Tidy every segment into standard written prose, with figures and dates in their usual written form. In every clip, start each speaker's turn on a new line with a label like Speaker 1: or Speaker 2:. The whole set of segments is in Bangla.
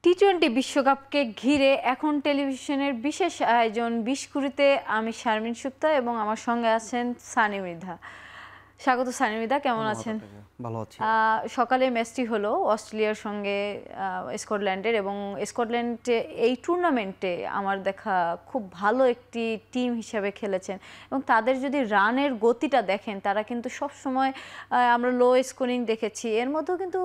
Speaker 1: টি-20 বিশ্বকাপকে ঘিরে এখন টেলিভিশনের বিশেষ আয়োজন ২০ কুড়িতে। আমি শারমিন সুক্তা এবং আমার সঙ্গে আছেন সানি মৃধা। স্বাগত সানি মৃধা, কেমন আছেন?
Speaker 2: ভালো আছি।
Speaker 1: সকালে ম্যাচটি হলো অস্ট্রেলিয়ার সঙ্গে স্কটল্যান্ডের, এবং স্কটল্যান্ডে এই টুর্নামেন্টে আমার দেখা খুব ভালো একটি টিম হিসেবে খেলেছেন, এবং তাদের যদি রানের গতিটা দেখেন তারা কিন্তু সবসময় আমরা লো স্কোরিং দেখেছি, এর মধ্যেও কিন্তু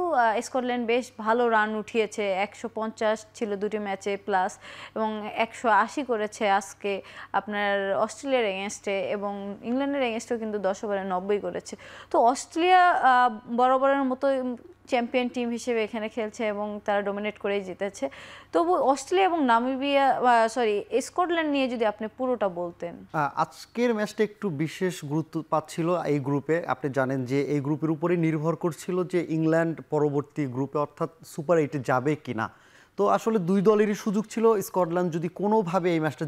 Speaker 1: স্কটল্যান্ড বেশ ভালো রান উঠিয়েছে। ১৫০ ছিল দুটি ম্যাচে প্লাস, এবং ১৮০ করেছে আজকে আপনার অস্ট্রেলিয়ার এগেনস্টে, এবং ইংল্যান্ডের এগেনস্টেও কিন্তু 10 ওভারে 90 করেছে। তো অস্ট্রেলিয়া বরাবরের মতো চ্যাম্পিয়ন টিম হিসেবে এখানে খেলছে এবং তারা ডমিনেট করেই জিতেছে। তবু অস্ট্রেলিয়া এবং নামিবিয়া স্কটল্যান্ড নিয়ে যদি আপনি পুরোটা বলতেন।
Speaker 2: আজকের ম্যাচটা একটু বিশেষ গুরুত্ব পাচ্ছিল এই গ্রুপে। আপনি জানেন যে এই গ্রুপের উপরেই নির্ভর করছিল যে ইংল্যান্ড পরবর্তী গ্রুপে অর্থাৎ সুপার 8-এ যাবে কিনা। তো আসলে দুই দলেরই সুযোগ ছিল। স্কটল্যান্ড যদি কোনোভাবে এই ম্যাচটা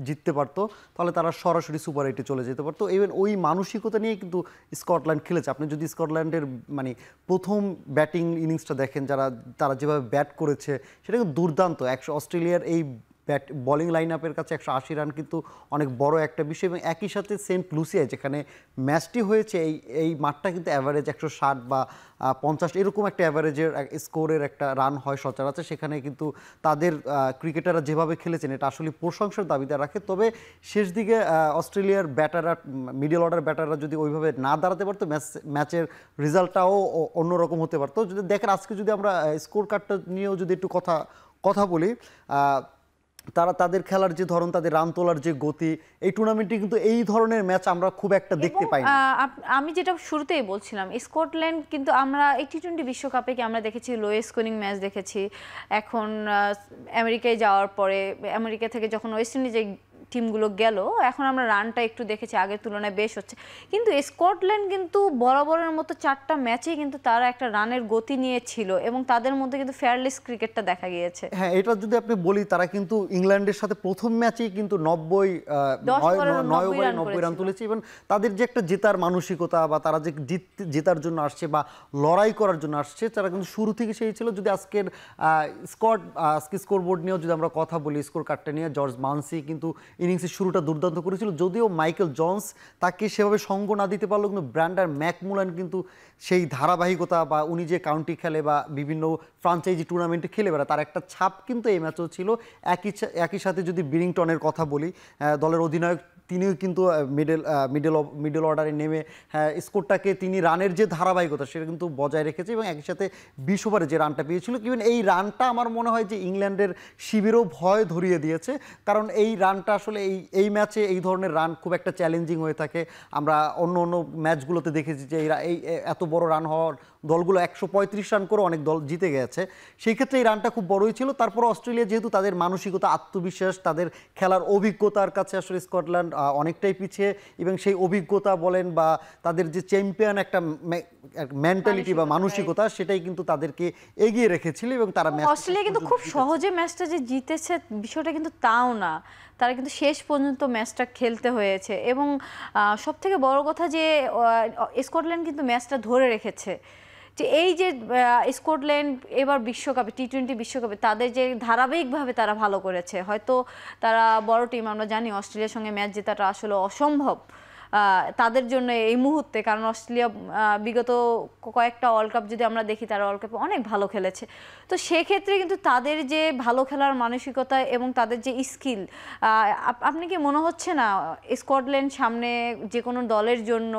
Speaker 2: জিততে পারতো তাহলে তারা সরাসরি সুপার 8-এ চলে যেতে পারতো। ইভেন ওই মানসিকতা নিয়ে কিন্তু স্কটল্যান্ড খেলেছে। আপনি যদি স্কটল্যান্ডের প্রথম ব্যাটিং ইনিংসটা দেখেন, তারা যেভাবে ব্যাট করেছে সেটা কিন্তু দুর্দান্ত। অস্ট্রেলিয়ার এই বোলিং লাইন আপের কাছে 180 রান কিন্তু অনেক বড় একটা বিষয়। এবং একই সাথে সেন্ট লুসিয়ায় যেখানে ম্যাচটি হয়েছে, এই মাঠটা কিন্তু অ্যাভারেজ 160 বা 50 এরকম একটা অ্যাভারেজের স্কোরের একটা রান হয় সচরাচর। সেখানে কিন্তু তাদের ক্রিকেটাররা যেভাবে খেলেছেন এটা আসলে প্রশংসার দাবিদার রাখে। তবে শেষ দিকে অস্ট্রেলিয়ার ব্যাটাররা, মিডল অর্ডার ব্যাটাররা যদি ওইভাবে না দাঁড়াতে পারতো ম্যাচের রেজাল্টটাও অন্যরকম হতে পারতো। যদি দেখেন আজকে যদি আমরা স্কোর কার্ডটা নিয়েও যদি একটু কথা বলি, তাদের খেলার যে ধরন, তাদের রান তোলার যে গতি, এই টুর্নামেন্টে কিন্তু এই ধরনের ম্যাচ আমরা খুব একটা দেখতে পাই না।
Speaker 1: আমি যেটা শুরুতেই বলছিলাম, স্কটল্যান্ড কিন্তু আমরা এই টি-20 বিশ্বকাপে কি আমরা দেখেছি লো স্কোরিং ম্যাচ দেখেছি। এখন আমেরিকায় যাওয়ার পরে, আমেরিকা থেকে যখন ওয়েস্ট ইন্ডিজে টিমগুলো গেল, এখন আমরা রানটা একটু দেখেছি আগের তুলনায় বেশ হচ্ছে। কিন্তু স্কটল্যান্ড কিন্তু বরাবরের মতো 4টা ম্যাচেই কিন্তু তারা একটা রানের গতি নিয়ে ছিল, এবং তাদের মধ্যে কিন্তু ফেয়ারলেস ক্রিকেটটা দেখা গিয়েছে।
Speaker 2: হ্যাঁ, এটা যদি আপনি বলি, তারা কিন্তু ইংল্যান্ডের সাথে প্রথম ম্যাচেই কিন্তু 9 ওভারে 90 রান তুলেছে। এবং তাদের যে একটা জেতার মানসিকতা, বা তারা যে জেতার জন্য আসছে বা লড়াই করার জন্য আসছে, তারা কিন্তু শুরু থেকে সেই ছিল। যদি আজকের স্কোরবোর্ড নিয়েও যদি আমরা কথা বলি, স্কোর কার্ডটা নিয়ে, জর্জ মানসি কিন্তু ইনিংসের শুরুটা দুর্দান্ত করেছিল। যদিও মাইকেল জন্স তাকে সেভাবে সঙ্গ না দিতে পারলো, কিন্তু ব্র্যান্ডন ম্যাকমুলান কিন্তু সেই ধারাবাহিকতা, বা উনি যে কাউন্টি খেলে বা বিভিন্ন ফ্রাঞ্চাইজি টুর্নামেন্টে খেলে বেড়ায়, তার একটা ছাপ কিন্তু এই ম্যাচেও ছিল। একই সাথে যদি বিরিংটনের কথা বলি, দলের অধিনায়ক, তিনিও কিন্তু মিডল অর্ডারে নেমে স্কোরটাকে, তিনি রানের যে ধারাবাহিকতা সেটা কিন্তু বজায় রেখেছে। এবং একই সাথে 20 ওভারে যে রানটা পেয়েছিল, ইভেন এই রানটা আমার মনে হয় যে ইংল্যান্ডের শিবিরেও ভয় ধরিয়ে দিয়েছে। কারণ এই রানটা আসলে এই ম্যাচে এই ধরনের রান খুব একটা চ্যালেঞ্জিং হয়ে থাকে। আমরা অন্য ম্যাচগুলোতে দেখেছি যে এই এত বড় রান হওয়ার দলগুলো 135 রান করে অনেক দল জিতে গেছে। সেই ক্ষেত্রে এই রানটা খুব বড়ই ছিল। তারপর অস্ট্রেলিয়া যেহেতু তাদের মানসিকতা, আত্মবিশ্বাস, তাদের খেলার অভিজ্ঞতার কাছে আসলে স্কটল্যান্ড অনেকটাই পিছিয়ে, এবং সেই অভিজ্ঞতা বলেন বা তাদের যে চ্যাম্পিয়ন একটা মেন্টালিটি বা মানসিকতা, সেটাই কিন্তু তাদেরকে এগিয়ে রেখেছিল। এবং তারা
Speaker 1: অস্ট্রেলিয়া কিন্তু খুব সহজে ম্যাচটা যে জিতেছে বিষয়টা কিন্তু তাও না, তারা কিন্তু শেষ পর্যন্ত ম্যাচটা খেলতে হয়েছে। এবং সবথেকে বড় কথা যে স্কটল্যান্ড কিন্তু ম্যাচটা ধরে রেখেছে। যে এই যে স্কটল্যান্ড এবার বিশ্বকাপে, টি-20 বিশ্বকাপে তাদের যে ধারাবাহিকভাবে তারা ভালো করেছে, হয়তো তারা বড় টিম, আমরা জানি অস্ট্রেলিয়ার সঙ্গে ম্যাচ জেতাটা আসলে অসম্ভব তাদের জন্য এই মুহূর্তে, কারণ অস্ট্রেলিয়া বিগত কয়েকটা ওয়ার্ল্ড কাপ যদি আমরা দেখি, তারা ওয়ার্ল্ড কাপে অনেক ভালো খেলেছে। তো সেক্ষেত্রে কিন্তু তাদের যে ভালো খেলার মানসিকতা এবং তাদের যে স্কিল, আপনি কি মনে হচ্ছে না স্কটল্যান্ড সামনে যে কোনো দলের জন্য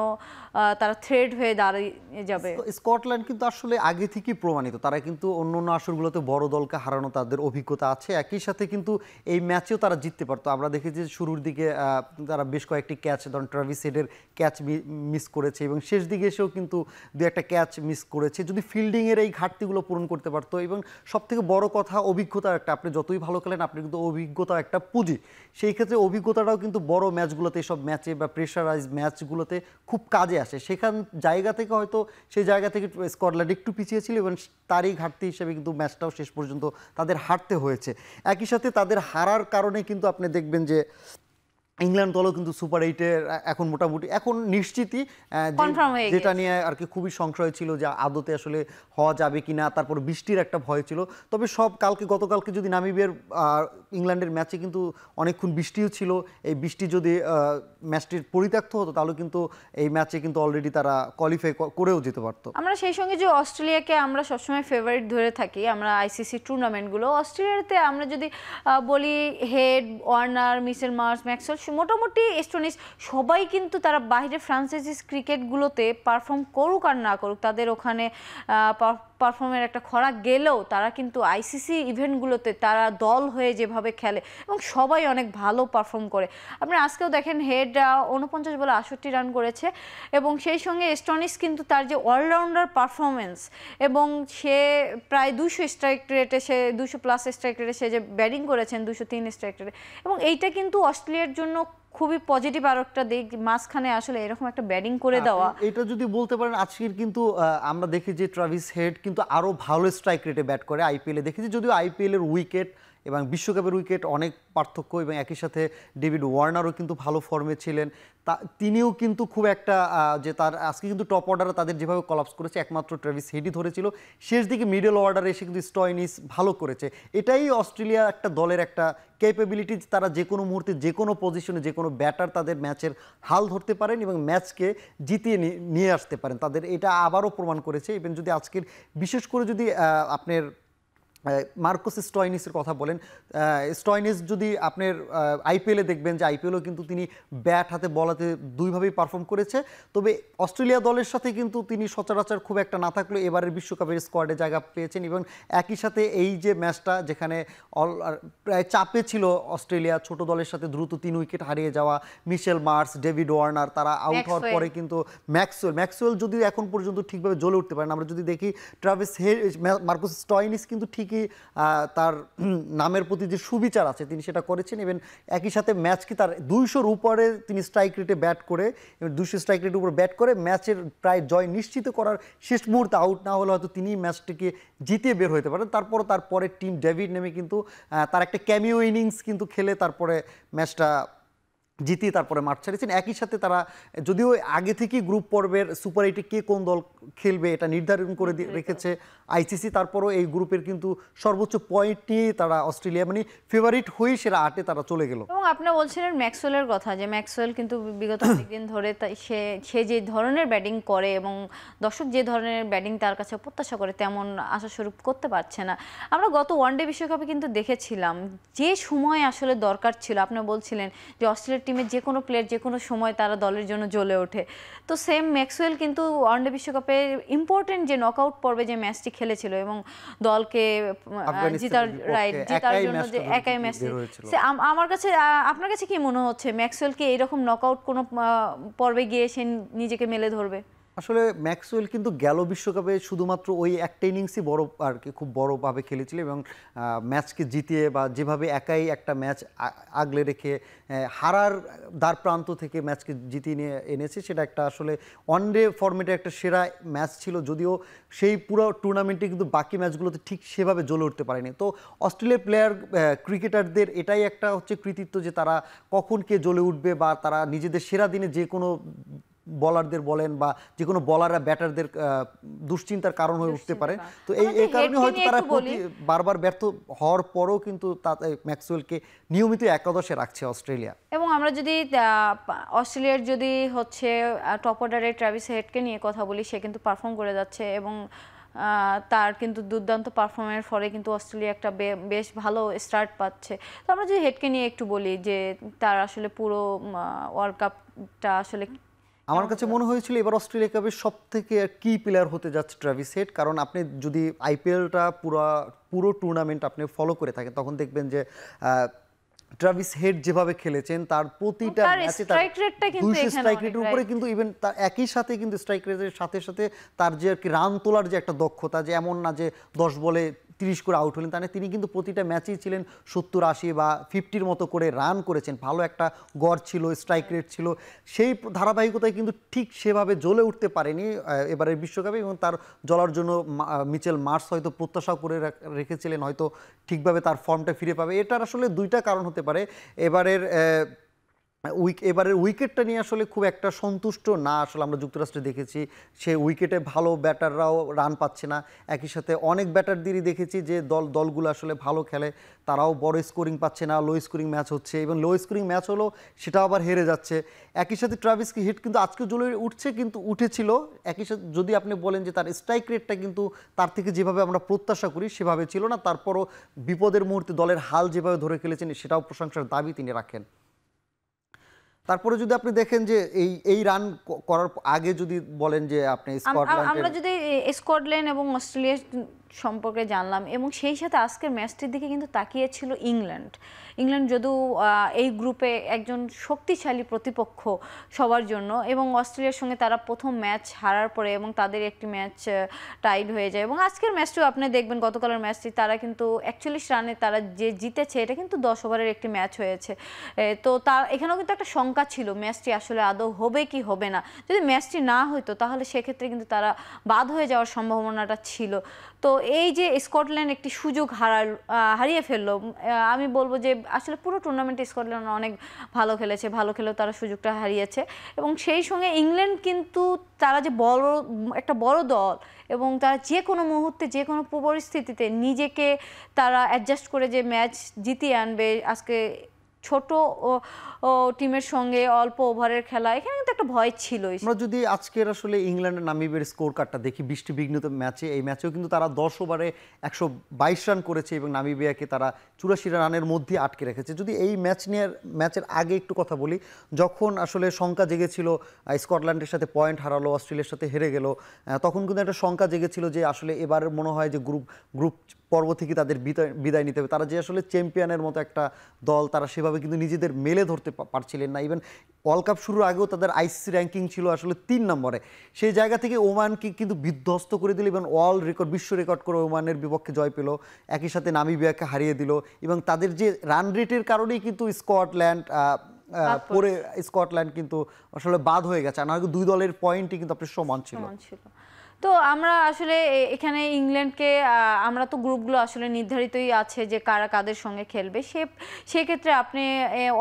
Speaker 1: তারা থ্রেড হয়ে দাঁড়িয়ে যাবে?
Speaker 2: স্কটল্যান্ড কিন্তু আসলে আগে থেকেই প্রমাণিত, তারা কিন্তু অন্য আসরগুলোতে বড় দলকে হারানো তাদের অভিজ্ঞতা আছে। একই সাথে কিন্তু এই ম্যাচেও তারা জিততে পারতো। আমরা দেখেছি শুরুর দিকে তারা বেশ কয়েকটি ক্যাচ, ধরুন ট্রাভিস হেডের ক্যাচ মিস করেছে, এবং শেষ দিকে এসেও কিন্তু দু একটা ক্যাচ মিস করেছে। যদি ফিল্ডিংয়ের এই ঘাটতিগুলো পূরণ করতে পারতো, এবং সবথেকে বড় কথা অভিজ্ঞতা একটা, আপনি যতই ভালো খেলেন, আপনি কিন্তু অভিজ্ঞতা একটা পুঁজি। সেই ক্ষেত্রে অভিজ্ঞতাটাও কিন্তু বড় ম্যাচগুলোতে, এসব ম্যাচে বা প্রেশারাইজ ম্যাচগুলোতে খুব কাজে আসে। সেখান জায়গা থেকে হয়তো সেই জায়গা থেকে স্কটল্যান্ড একটু পিছিয়ে ছিল, এবং তারই ঘাটতি হিসেবে কিন্তু ম্যাচটাও শেষ পর্যন্ত তাদের হারতে হয়েছে। একই সাথে তাদের হারার কারণে কিন্তু আপনি দেখবেন যে ইংল্যান্ড দলও কিন্তু সুপার এইটের এখন মোটামুটি এখন নিশ্চিতই
Speaker 1: কনফার্ম হয়ে
Speaker 2: যেটা
Speaker 1: গেছে।
Speaker 2: নিয়ে আর কি খুবই সংশয় ছিল যে আদতে আসলে হওয়া যাবে কিনা, তারপর বৃষ্টির একটা ভয় ছিল। তবে সব গতকালকে যদি নামিবিয়ার ইংল্যান্ডের ম্যাচে কিন্তু অনেকক্ষণ বৃষ্টিও ছিল, এই বৃষ্টি যদি ম্যাচটির পরিত্যক্ত হতো তাহলে কিন্তু এই ম্যাচে কিন্তু অলরেডি তারা কোয়ালিফাই করেও যেতে পারতো।
Speaker 1: আমরা সেই সঙ্গে যে অস্ট্রেলিয়াকে আমরা সবসময় ফেভারিট ধরে থাকি আমরা আইসিসি টুর্নামেন্টগুলো, অস্ট্রেলিয়াতে আমরা যদি বলি head, Warner, Mitchell Marsh, Maxwell, মোটামুটি স্টোনিস সবাই কিন্তু তারা বাইরে ফ্রান্সাইজিস ক্রিকেটগুলোতে পারফর্ম করুক আর না করুক, তাদের ওখানে পারফর্মের একটা খরা গেলেও তারা কিন্তু আইসিসি ইভেন্টগুলোতে তারা দল হয়ে যেভাবে খেলে এবং সবাই অনেক ভালো পারফর্ম করে। আপনি আজকেও দেখেন হেড 49 বলে 68 রান করেছে এবং সেই সঙ্গে স্টোনিস কিন্তু তার যে অলরাউন্ডার পারফরমেন্স এবং সে প্রায় 200 স্ট্রাইক রেটে, সে 200+ স্ট্রাইক রেটে সে যে ব্যাটিং করেছেন 203 স্ট্রাইক রেটে, এবং এইটা কিন্তু অস্ট্রেলিয়ার জন্য খুবই পজিটিভ আর একটা দিক, মাঝখানে আসলে এরকম একটা ব্যাটিং করে দেওয়া।
Speaker 2: এটা যদি বলতে পারেন আজকের কিন্তু আমরা দেখি যে ট্রাভিস হেড কিন্তু আরো ভালো স্ট্রাইক রেটে ব্যাট করে আইপিএলে দেখেছি, যদিও আইপিএলের উইকেট এবং বিশ্বকাপের উইকেট অনেক পার্থক্য, এবং একই সাথে ডেভিড ওয়ার্নারও কিন্তু ভালো ফর্মে ছিলেন, তিনিও কিন্তু খুব একটা যে তার আজকে কিন্তু টপ অর্ডারে তাদের যেভাবে কলাপস করেছে একমাত্র ট্রেভিস হেডই ধরেছিল, শেষ দিকে মিডল অর্ডারে এসে কিন্তু স্টয়নিস ভালো করেছে। এটাই অস্ট্রেলিয়া একটা দলের একটা ক্যাপাবিলিটি, তারা যে কোনো মুহূর্তে যে কোনো পজিশনে যে কোনো ব্যাটার তাদের ম্যাচের হাল ধরতে পারেন এবং ম্যাচকে জিতিয়ে নিয়ে আসতে পারেন, তাদের এটা আবারও প্রমাণ করেছে। ইভেন যদি আজকের বিশেষ করে যদি আপনার মার্কোস স্টয়নিসের কথা বলেন, স্টয়নিস যদি আপনার আইপিএলে দেখবেন যে আইপিএলও কিন্তু তিনি ব্যাট হাতে বল হাতে দুইভাবেই পারফর্ম করেছে। তবে অস্ট্রেলিয়া দলের সাথে কিন্তু তিনি সচরাচর খুব একটা না থাকলেও এবারের বিশ্বকাপের স্কোয়াডে জায়গা পেয়েছেন, এবং একই সাথে এই যে ম্যাচটা যেখানে প্রায় চাপে ছিল অস্ট্রেলিয়া, ছোট দলের সাথে দ্রুত 3 উইকেট হারিয়ে যাওয়া মিচেল মার্শ, ডেভিড ওয়ার্নার তারা আউট হওয়ার পরে কিন্তু ম্যাক্সওয়েল যদি এখন পর্যন্ত ঠিকভাবে জ্বলে উঠতে পারেন। আমরা যদি দেখি ট্রাভিস হেড, মার্কোস স্টয়নিস কিন্তু ঠিকই তার নামের প্রতি যে সুবিচার আছে তিনি সেটা করেছেন, এবং একই সাথে ম্যাচকে তার 200-র উপরে তিনি স্ট্রাইক রেটে ব্যাট করে, এবং 200 স্ট্রাইক রেটের উপর ব্যাট করে ম্যাচের প্রায় জয় নিশ্চিত করার শেষ মুহূর্তে আউট না হলে হয়তো তিনি ম্যাচটিকে জিতিয়ে বের হতে পারেন। তারপরে টিম ডেভিড নেমে কিন্তু তার একটা ক্যামিও ইনিংস কিন্তু খেলে তারপরে ম্যাচটা জিতিয়ে তারপরে মাঠ ছাড়িয়েছেন। একই সাথে তারা যদিও আগে থেকেই গ্রুপ পর্বের সুপার এইটে কে কোন দল খেলবে এটা নির্ধারণ করে রেখেছে আইসিসি, তারপরও এই গ্রুপের কিন্তু সর্বোচ্চ পয়েন্ট নিয়ে তারা অস্ট্রেলিয়া মানে ফেভারিট হয়েই সেরা 8-এ তারা চলে গেল।
Speaker 1: এবং আপনি বলছিলেন ম্যাক্সওয়েলের কথা, যে ম্যাক্সওয়েল কিন্তু বিগত অনেকদিন ধরে সে যে ধরনের ব্যাটিং করে এবং দর্শক যে ধরনের ব্যাটিং তার কাছে প্রত্যাশা করে তেমন আশাস্বরূপ করতে পারছে না। আমরা গত ওয়ানডে বিশ্বকাপে কিন্তু দেখেছিলাম যে সময় আসলে দরকার ছিল, আপনি বলছিলেন যে অস্ট্রেলিয়ার টিমের যে কোনো প্লেয়ার যে কোনো সময় তারা দলের জন্য জ্বলে ওঠে, তো সেম ম্যাক্সওয়েল কিন্তু ওয়ানডে বিশ্বকাপে ইম্পর্টেন্ট যে নকআউট পর্বে যে ম্যাচটি খেলেছিল এবং দলকে জেতার জন্য যে একাই ম্যাচ, আমার কাছে আপনার কাছে কি মনে হচ্ছে ম্যাক্সওয়েল কি এরকম নকআউট কোনো পর্বে গিয়ে সে নিজেকে মেলে ধরবে?
Speaker 2: আসলে ম্যাক্সওয়েল কিন্তু গেল বিশ্বকাপে শুধুমাত্র ওই একটা ইনিংসই বড় আর কি খুব বড়ভাবে খেলেছিল, এবং ম্যাচকে জিতিয়ে বা যেভাবে একাই একটা ম্যাচ আগলে রেখে হারার দ্বার প্রান্ত থেকে ম্যাচকে জিতিয়ে নিয়ে এনেছে, সেটা একটা আসলে ওয়ানডে ফরম্যাটে একটা সেরা ম্যাচ ছিল। যদিও সেই পুরো টুর্নামেন্টে কিন্তু বাকি ম্যাচগুলোতে ঠিক সেভাবে জ্বলে উঠতে পারেনি। তো অস্ট্রেলিয়ার প্লেয়ার ক্রিকেটারদের এটাই একটা হচ্ছে কৃতিত্ব যে তারা কখন কে জ্বলে উঠবে, বা তারা নিজেদের সেরা দিনে যে কোনো বলারদের বলেন বা যে কোনো বলাররা ব্যাটারদের দুশ্চিন্তার কারণ হয়ে উঠতে পারে। তো এই কারণে হয়তো তারা বারবার ব্যর্থ হওয়ার পরেও কিন্তু ম্যাক্সওয়েলকে নিয়মিত একাদশে রাখছে অস্ট্রেলিয়া।
Speaker 1: এবং আমরা যদি অস্ট্রেলিয়ার যদি হচ্ছে টপ অর্ডারে ট্রাভিস হেডকে নিয়ে কথা বলি, সে কিন্তু পারফর্ম করে যাচ্ছে এবং তার কিন্তু দুর্দান্ত পারফর্মের ফলে কিন্তু অস্ট্রেলিয়া একটা বেশ ভালো স্টার্ট পাচ্ছে। তো আমরা যদি হেডকে নিয়ে একটু বলি যে তার আসলে পুরো ওয়ার্ল্ড কাপটা আসলে
Speaker 2: আমার কাছে মনে হয়েছিল এবার অস্ট্রেলিয়া কাপের সব থেকে কি প্লেয়ার হতে যাচ্ছে ট্রাভিস হেড, কারণ আপনি যদি আইপিএলটা পুরো টুর্নামেন্ট আপনি ফলো করে থাকেন তখন দেখবেন যে ট্রাভিস হেড যেভাবে খেলেছেন তার প্রতিটা ম্যাচে তার 200 স্ট্রাইক রেটের উপরে, কিন্তু ইভেন তার একই সাথে কিন্তু স্ট্রাইক রেটের সাথে সাথে তার যে রান তোলার যে একটা দক্ষতা, যে এমন না যে 10 বলে 30 করে আউট হলেন, তাহলে তিনি কিন্তু প্রতিটা ম্যাচেই ছিলেন 70-80 বা 50-র মতো করে রান করেছেন, ভালো একটা গড় ছিল, স্ট্রাইক রেট ছিল। সেই ধারাবাহিকতায় কিন্তু ঠিক সেভাবে জ্বলে উঠতে পারেনি এবারের বিশ্বকাপে, এবং তার জ্বলার জন্য মিচেল মার্শ হয়তো প্রত্যাশাও করে রেখেছিলেন হয়তো ঠিকভাবে তার ফর্মটা ফিরে পাবে। এটার আসলে দুইটা কারণ হতে পারে। এবারের এবারের উইকেটটা নিয়ে আসলে খুব একটা সন্তুষ্ট না, আসলে আমরা যুক্তরাষ্ট্রে দেখেছি সে উইকেটে ভালো ব্যাটাররাও রান পাচ্ছে না, একই সাথে অনেক ব্যাটারদেরই দেখেছি যে দলগুলো আসলে ভালো খেলে তারাও বড় স্কোরিং পাচ্ছে না, লো স্কোরিং ম্যাচ হচ্ছে এবং লো স্কোরিং ম্যাচ হলো সেটা আবার হেরে যাচ্ছে। একই সাথে ট্রাভিস হিট কিন্তু আজকে জ্বলে উঠছে, কিন্তু উঠেছিল একই সাথে যদি আপনি বলেন যে তার স্ট্রাইক রেটটা কিন্তু তার থেকে যেভাবে আমরা প্রত্যাশা করি সেভাবে ছিল না, তারপরও বিপদের মুহূর্তে দলের হাল যেভাবে ধরে খেলেছেন সেটাও প্রশংসার দাবি তিনি রাখেন। তারপরে যদি আপনি দেখেন যে এই রান করার আগে যদি বলেন যে আপনি
Speaker 1: আমরা যদি স্কটল্যান্ড এবং অস্ট্রেলিয়া সম্পর্কে জানলাম এবং সেই সাথে আজকের ম্যাচটির দিকে কিন্তু তাকিয়েছিল ইংল্যান্ড যদিও এই গ্রুপে একজন শক্তিশালী প্রতিপক্ষ সবার জন্য, এবং অস্ট্রেলিয়ার সঙ্গে তারা প্রথম ম্যাচ হারার পরে এবং তাদের একটি ম্যাচ টাইড হয়ে যায় এবং আজকের ম্যাচটিও আপনি দেখবেন গতকালের ম্যাচটি তারা কিন্তু 41 রানে তারা যে জিতেছে, এটা কিন্তু 10 ওভারের একটি ম্যাচ হয়েছে। তো তার এখানেও কিন্তু একটা শঙ্কা ছিল ম্যাচটি আসলে আদৌ হবে কি হবে না, যদি ম্যাচটি না হতো তাহলে সেক্ষেত্রে কিন্তু তারা বাদ হয়ে যাওয়ার সম্ভাবনাটা ছিল। তো এই যে স্কটল্যান্ড একটি সুযোগ হারিয়ে ফেললো, আমি বলবো যে আসলে পুরো টুর্নামেন্টে স্কটল্যান্ড অনেক ভালো খেলেও তারা সুযোগটা হারিয়েছে এবং সেই সঙ্গে ইংল্যান্ড কিন্তু তারা যে একটা বড় দল এবং তারা যে কোনো মুহূর্তে যে কোনো পরিস্থিতিতে নিজেকে তারা অ্যাডজাস্ট করে যে ম্যাচ জিতিয়ে আনবে। আজকে ছোট টিমের সঙ্গে অল্প ওভারের খেলা, এখানে কিন্তু একটা ভয় ছিল।
Speaker 2: আমরা যদি আজকের আসলে ইংল্যান্ডের নামিবিয়ার স্কোর কার্ডটা দেখি বৃষ্টি বিঘ্নিত ম্যাচে, এই ম্যাচেও কিন্তু তারা 10 ওভারে 122 রান করেছে এবং নামিবিয়াকে তারা 84 রানের মধ্যে আটকে রেখেছে। যদি এই ম্যাচের আগে একটু কথা বলি, যখন আসলে শঙ্কা জেগেছিল স্কটল্যান্ডের সাথে পয়েন্ট হারালো, অস্ট্রেলিয়ার সাথে হেরে গেল, তখন কিন্তু একটা শঙ্কা জেগেছিল যে আসলে এবার মনে হয় যে গ্রুপ পর্ব থেকে তাদের বিদায় নিতে হবে। তারা যে আসলে চ্যাম্পিয়নের মতো একটা দল, তারা সেভাবে কিন্তু নিজেদের মেলে ধরতে পারছিলেন না। ইভেন ওয়ার্ল্ড কাপ শুরুর আগেও তাদের আইসিসি র্যাঙ্কিং ছিল আসলে 3 নম্বরে, সেই জায়গা থেকে ওমানকে কিন্তু বিধ্বস্ত করে দিল এবং বিশ্ব রেকর্ড করে ওমানের বিপক্ষে জয় পেল, একই সাথে নামিবিয়াকে হারিয়ে দিল এবং তাদের যে রান রেটের কারণেই কিন্তু স্কটল্যান্ড কিন্তু আসলে বাদ হয়ে গেছে, আর দুই দলের পয়েন্টই কিন্তু আপনার সমান ছিল।
Speaker 1: তো আমরা আসলে এখানে ইংল্যান্ডকে আমরা তো গ্রুপগুলো আসলে নির্ধারিতই আছে যে কারা কাদের সঙ্গে খেলবে, সেক্ষেত্রে আপনি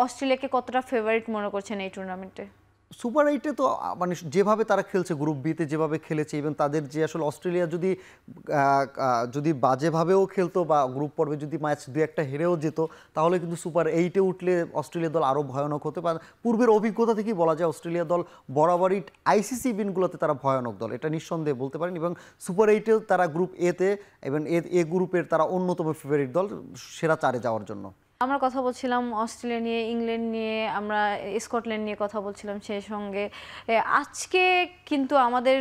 Speaker 1: অস্ট্রেলিয়াকে কতটা ফেভারিট মনে করছেন এই টুর্নামেন্টে?
Speaker 2: সুপার 8-এ তো মানে যেভাবে তারা খেলছে, গ্রুপ বিতে যেভাবে খেলেছে এবং তাদের যে আসলে অস্ট্রেলিয়া যদি বাজেভাবেও খেলতো বা গ্রুপ পর্বে যদি ম্যাচ 2-1টা হেরেও যেত, তাহলে কিন্তু সুপার 8-এ উঠলে অস্ট্রেলিয়া দল আরও ভয়ানক হতে পারে। পূর্বের অভিজ্ঞতা থেকেই বলা যায় অস্ট্রেলিয়া দল বরাবরই আইসিসি ইভেন্টগুলোতে তারা ভয়ানক দল, এটা নিঃসন্দেহে বলতে পারেন। এবং সুপার 8-এও তারা গ্রুপ এতে এবং এ গ্রুপের তারা অন্যতম ফেভারিট দল সেরা 4-এ যাওয়ার জন্য।
Speaker 1: আমরা কথা বলছিলাম অস্ট্রেলিয়া নিয়ে, ইংল্যান্ড নিয়ে, আমরা স্কটল্যান্ড নিয়ে কথা বলছিলাম, সেই সঙ্গে আজকে কিন্তু আমাদের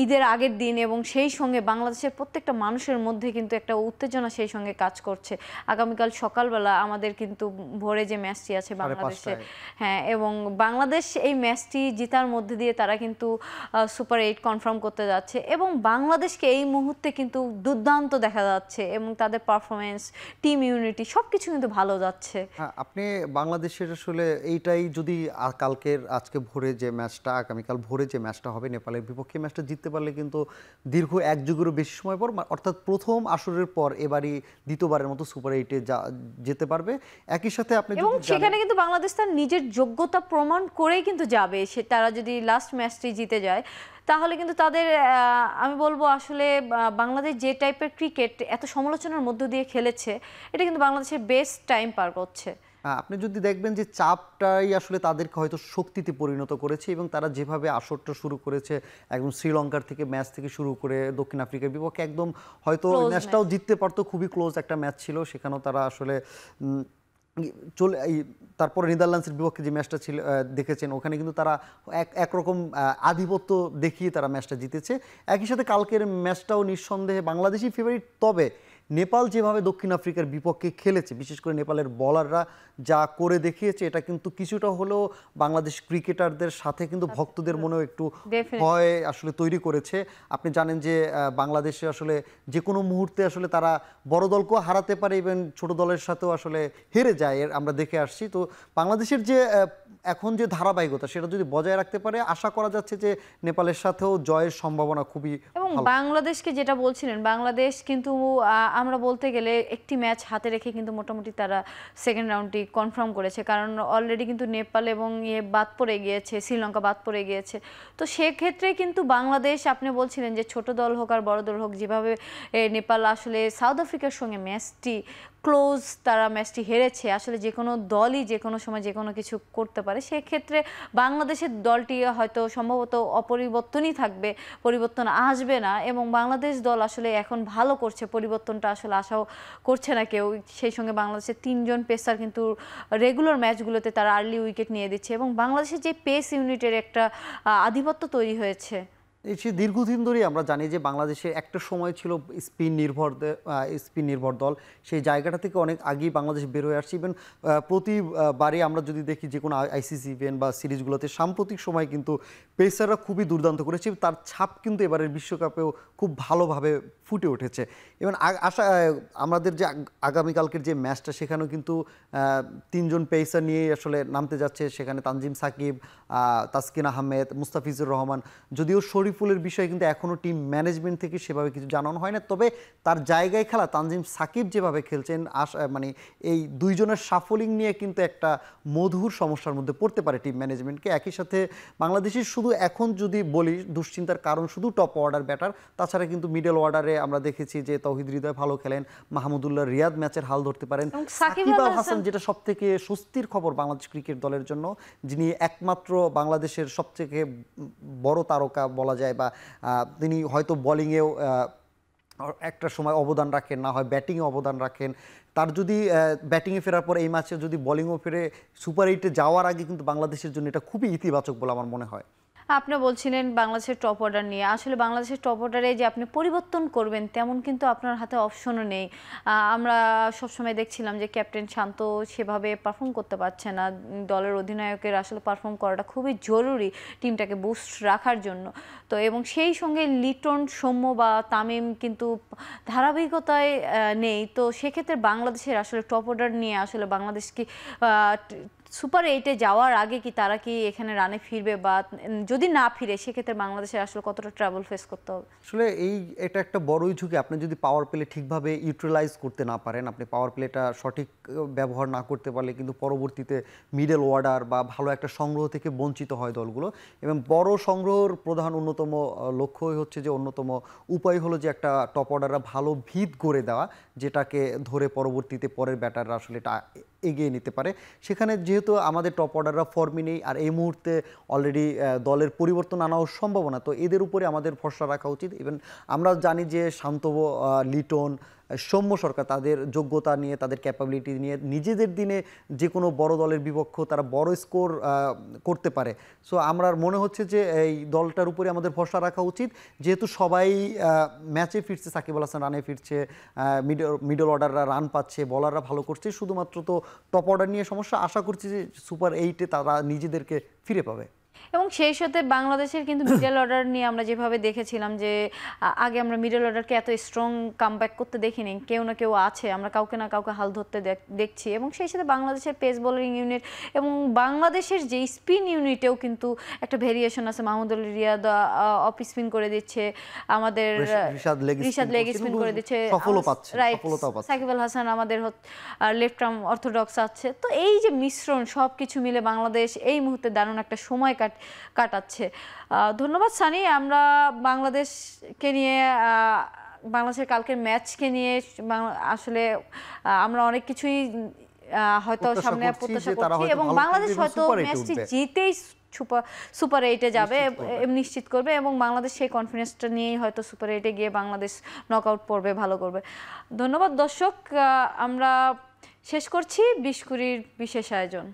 Speaker 1: ঈদের আগের দিন এবং সেই সঙ্গে বাংলাদেশের প্রত্যেকটা মানুষের মধ্যে কিন্তু একটা উত্তেজনা সেই সঙ্গে কাজ করছে। আগামীকাল সকালবেলা আমাদের কিন্তু ভোরে যে ম্যাচটি আছে বাংলাদেশে, হ্যাঁ, এবং বাংলাদেশ এই ম্যাচটি জেতার মধ্যে দিয়ে তারা কিন্তু সুপার 8 কনফার্ম করতে যাচ্ছে এবং বাংলাদেশকে এই মুহূর্তে কিন্তু দুর্দান্ত দেখা যাচ্ছে এবং তাদের পারফরমেন্স, টিম ইউনিটি সবকিছু কিন্তু ভালো যাচ্ছে।
Speaker 2: হ্যাঁ, আপনি বাংলাদেশের আসলে এইটাই যদি আজকে ভোরে যে ম্যাচটা, আগামীকাল ভোরে যে ম্যাচটা হবে নেপালের বিপক্ষে, ম্যাচটা জিততে পারলে কিন্তু দীর্ঘ 1 যুগেরও বেশি সময় পর, অর্থাৎ প্রথম আসরের পর এবারই দ্বিতীয়বারের মতো সুপার 8-এ যেতে পারবে। একই সাথে আপনি
Speaker 1: এবং সেখানে কিন্তু বাংলাদেশ তার নিজের যোগ্যতা প্রমাণ করেই কিন্তু যাবে, তারা যদি লাস্ট ম্যাচটি জিতে যায় তাহলে কিন্তু তাদের আমি বলবো আসলে বাংলাদেশ যে টাইপের ক্রিকেট এত সমালোচনার মধ্য দিয়ে খেলেছে, এটা কিন্তু বাংলাদেশের বেস্ট টাইম পার করছে।
Speaker 2: আপনি যদি দেখবেন যে চাপটাই আসলে তাদেরকে হয়তো শক্তিতে পরিণত করেছে এবং তারা যেভাবে আসরটা শুরু করেছে, একদম শ্রীলঙ্কার থেকে ম্যাচ থেকে শুরু করে দক্ষিণ আফ্রিকার বিপক্ষে একদম হয়তো ম্যাচটাও জিততে পারতো, খুবই ক্লোজ একটা ম্যাচ ছিল, সেখানেও তারা আসলে তারপরে নেদারল্যান্ডসের বিপক্ষে যে ম্যাচটা ছিল দেখেছেন, ওখানে কিন্তু তারা একরকম আধিপত্য দেখিয়ে তারা ম্যাচটা জিতেছে। একই সাথে কালকের ম্যাচটাও নিঃসন্দেহে বাংলাদেশই ফেভারিট, তবে নেপাল যেভাবে দক্ষিণ আফ্রিকার বিপক্ষে খেলেছে, বিশেষ করে নেপালের বলাররা যা করে দেখিয়েছে, এটা কিন্তু কিছুটা হলেও বাংলাদেশ ক্রিকেটারদের সাথে কিন্তু ভক্তদের মনেও একটু ভয় আসলে তৈরি করেছে। আপনি জানেন যে বাংলাদেশে আসলে যে কোনো মুহূর্তে আসলে তারা বড় দলকেও হারাতে পারে, ইভেন ছোট দলের সাথেও আসলে হেরে যায়, আমরা দেখে আসছি। তো বাংলাদেশের যে এখন যে ধারাবাহিকতা, সেটা যদি বজায় রাখতে পারে, আশা করা যাচ্ছে যে নেপালের সাথেও জয়ের সম্ভাবনা খুবই।
Speaker 1: এবং বাংলাদেশকে যেটা বলছিলেন, বাংলাদেশ কিন্তু আমরা বলতে গেলে একটি ম্যাচ হাতে রেখে কিন্তু মোটামুটি তারা সেকেন্ড রাউন্ডটি কনফার্ম করেছে, কারণ অলরেডি কিন্তু নেপাল এবং বাদ পড়ে গিয়েছে, শ্রীলঙ্কা বাদ পড়ে গিয়েছে। তো সেক্ষেত্রে কিন্তু বাংলাদেশ, আপনি বলছিলেন যে ছোট দল হোক আর বড় দল হোক, যেভাবে নেপাল আসলে সাউথ আফ্রিকার সঙ্গে ম্যাচটি ক্লোজ, তারা ম্যাচটি হেরেছে, আসলে যে কোনো দলই যে কোনো সময় যে কোনো কিছু করতে পারে। সেক্ষেত্রে বাংলাদেশের দলটি হয়তো সম্ভবত অপরিবর্তনই থাকবে, পরিবর্তন আসবে না, এবং বাংলাদেশ দল আসলে এখন ভালো করছে, পরিবর্তনটা আসলে আশাও করছে না কেউ। সেই সঙ্গে বাংলাদেশের 3 জন পেসার কিন্তু রেগুলার ম্যাচগুলোতে তারা আর্লি উইকেট নিয়ে দিচ্ছে, এবং বাংলাদেশের যে পেস ইউনিটের একটা আধিপত্য তৈরি হয়েছে।
Speaker 2: এই সে দীর্ঘদিন ধরেই আমরা জানি যে বাংলাদেশে একটা সময় ছিল স্পিন নির্ভর দল, সেই জায়গাটা থেকে অনেক আগেই বাংলাদেশ বের হয়ে আসছে। ইভেন প্রতিবারই আমরা যদি দেখি যে কোনো আইসিসি ইভেন্ট বা সিরিজগুলোতে সাম্প্রতিক সময় কিন্তু পেসাররা খুবই দুর্দান্ত করেছে, তার ছাপ কিন্তু এবারের বিশ্বকাপেও খুব ভালোভাবে ফুটে উঠেছে। এবং আমাদের যে আগামীকালকের যে ম্যাচটা, সেখানেও কিন্তু 3 জন পেসার নিয়ে আসলে নামতে যাচ্ছে। সেখানে তানজিম সাকিব, তাসকিন আহমেদ, মুস্তাফিজুর রহমান। যদিও শরীফুলের বিষয়ে কিন্তু এখনও টিম ম্যানেজমেন্ট থেকে সেভাবে কিছু জানানো হয় না, তবে তার জায়গায় খেলা তানজিম সাকিব যেভাবে খেলছেন, মানে এই 2 জনের সাফলিং নিয়ে কিন্তু একটা মধুর সমস্যার মধ্যে পড়তে পারে টিম ম্যানেজমেন্টকে। একই সাথে বাংলাদেশের শুধু এখন যদি বলি দুশ্চিন্তার কারণ শুধু টপ অর্ডার ব্যাটার, তাছাড়া কিন্তু মিডল অর্ডারে আমরা দেখেছি যে তৌহিদ হৃদয় ভালো খেলেন, মাহমুদুল্লাহ রিয়াদ ম্যাচের হাল ধরতে পারেন, সাকিব আল হাসান যেটা সবথেকে স্বস্তির খবর বাংলাদেশ ক্রিকেট দলের জন্য, যিনি একমাত্র বাংলাদেশের সবথেকে বড় তারকা বলা যায়, বা তিনি হয়তো বোলিংয়েও একটা সময় অবদান রাখেন, না হয় ব্যাটিংয়ে অবদান রাখেন। তার যদি ব্যাটিংয়ে ফেরার পর এই ম্যাচে যদি বোলিংও ফেরে সুপার 8-এ যাওয়ার আগে কিন্তু বাংলাদেশের জন্য এটা খুবই ইতিবাচক বলে আমার মনে হয়।
Speaker 1: আপনি বলছিলেন বাংলাদেশের টপ অর্ডার নিয়ে, আসলে বাংলাদেশের টপ অর্ডারে যে আপনি পরিবর্তন করবেন তেমন কিন্তু আপনার হাতে অপশনও নেই। আমরা সবসময় দেখছিলাম যে ক্যাপ্টেন শান্ত সেভাবে পারফর্ম করতে পারছে না। দলের অধিনায়কের আসলে পারফর্ম করাটা খুবই জরুরি টিমটাকে বুস্ট রাখার জন্য। তো এবং সেই সঙ্গে লিটন, সৌম্য বা তামিম কিন্তু ধারাবাহিকতায় নেই। তো সেক্ষেত্রে বাংলাদেশের আসলে টপ অর্ডার নিয়ে আসলে বাংলাদেশ কি সুপার 8-এ যাওয়ার আগে কি তারা কি এখানে রানে ফিরবে, বা যদি না ফিরে সেক্ষেত্রে বাংলাদেশের আসলে কতটা ট্রাবল ফেস করতে হবে?
Speaker 2: আসলে এটা একটা বড়ই ঝুঁকি। আপনি যদি পাওয়ার প্লে ঠিকভাবে ইউটিলাইজ করতে না পারেন, আপনি পাওয়ার প্লেটা সঠিক ব্যবহার না করতে পারলে কিন্তু পরবর্তীতে মিডল অর্ডার বা ভালো একটা সংগ্রহ থেকে বঞ্চিত হয় দলগুলো। এবং বড় সংগ্রহের প্রধান অন্যতম লক্ষ্যই হচ্ছে যে অন্যতম উপায় হলো যে একটা টপ অর্ডাররা ভালো ভিত গড়ে দেওয়া, যেটাকে ধরে পরবর্তীতে পরের ব্যাটাররা আসলে এটা এগিয়ে নিতে পারে। সেখানে যেহেতু আমাদের টপ অর্ডাররা ফর্মে নেই, আর এই মুহূর্তে অলরেডি দলের পরিবর্তন আনাও সম্ভাবনা, তো এদের উপরে আমাদের ভরসা রাখা উচিত। ইভেন আমরা জানি যে শান্ত, লিটন, সৌম্য সরকার তাদের যোগ্যতা নিয়ে, তাদের ক্যাপাবিলিটি নিয়ে নিজেদের দিনে যে কোনো বড় দলের বিপক্ষ তারা বড় স্কোর করতে পারে। সো আমরা মনে হচ্ছে যে এই দলটার উপরে আমাদের ভরসা রাখা উচিত, যেহেতু সবাই ম্যাচে ফিরছে, সাকিব আল হাসান রানে ফিরছে, মিডল অর্ডাররা রান পাচ্ছে, বলাররা ভালো করছে, শুধুমাত্র তো টপ অর্ডার নিয়ে সমস্যা। আশা করছি যে সুপার 8-এ তারা নিজেদেরকে ফিরে পাবে।
Speaker 1: এবং সেই সাথে বাংলাদেশের কিন্তু মিডল অর্ডার নিয়ে আমরা যেভাবে দেখেছিলাম যে আগে আমরা মিডল অর্ডারকে এত স্ট্রং কামব্যাক করতে দেখিনি, কেউ না কেউ আছে, আমরা কাউকে না কাউকে হাল ধরতে দেখছি। এবং সেই সাথে বাংলাদেশের পেস বোলিং ইউনিট এবং বাংলাদেশের যে স্পিন ইউনিটেও কিন্তু একটা ভেরিয়েশন আছে। মাহমুদুল রিয়াদ অফ স্পিন করে দিচ্ছে, আমাদের রিশাদ লেগ স্পিন করে দিচ্ছে, রাইট সাকিব আল হাসান আমাদের লেফট আর্ম অর্থোডক্স আছে। তো এই যে মিশ্রণ সব কিছু মিলে বাংলাদেশ এই মুহূর্তে দারুণ একটা সময় কাটাচ্ছে। ধন্যবাদ সানি। আমরা বাংলাদেশকে নিয়ে, বাংলাদেশের কালকের ম্যাচকে নিয়ে আসলে আমরা অনেক কিছুই হয়তো সামনে প্রত্যাশা করছি, এবং বাংলাদেশ হয়তো ম্যাচটি জিতেই সুপার 8-এ যাবে নিশ্চিত করবে, এবং বাংলাদেশ সেই কনফিডেন্সটা নিয়েই হয়তো সুপার 8-এ গিয়ে বাংলাদেশ নকআউট পর্বে ভালো করবে। ধন্যবাদ দর্শক, আমরা শেষ করছি 20 কুড়ির বিশেষ আয়োজন।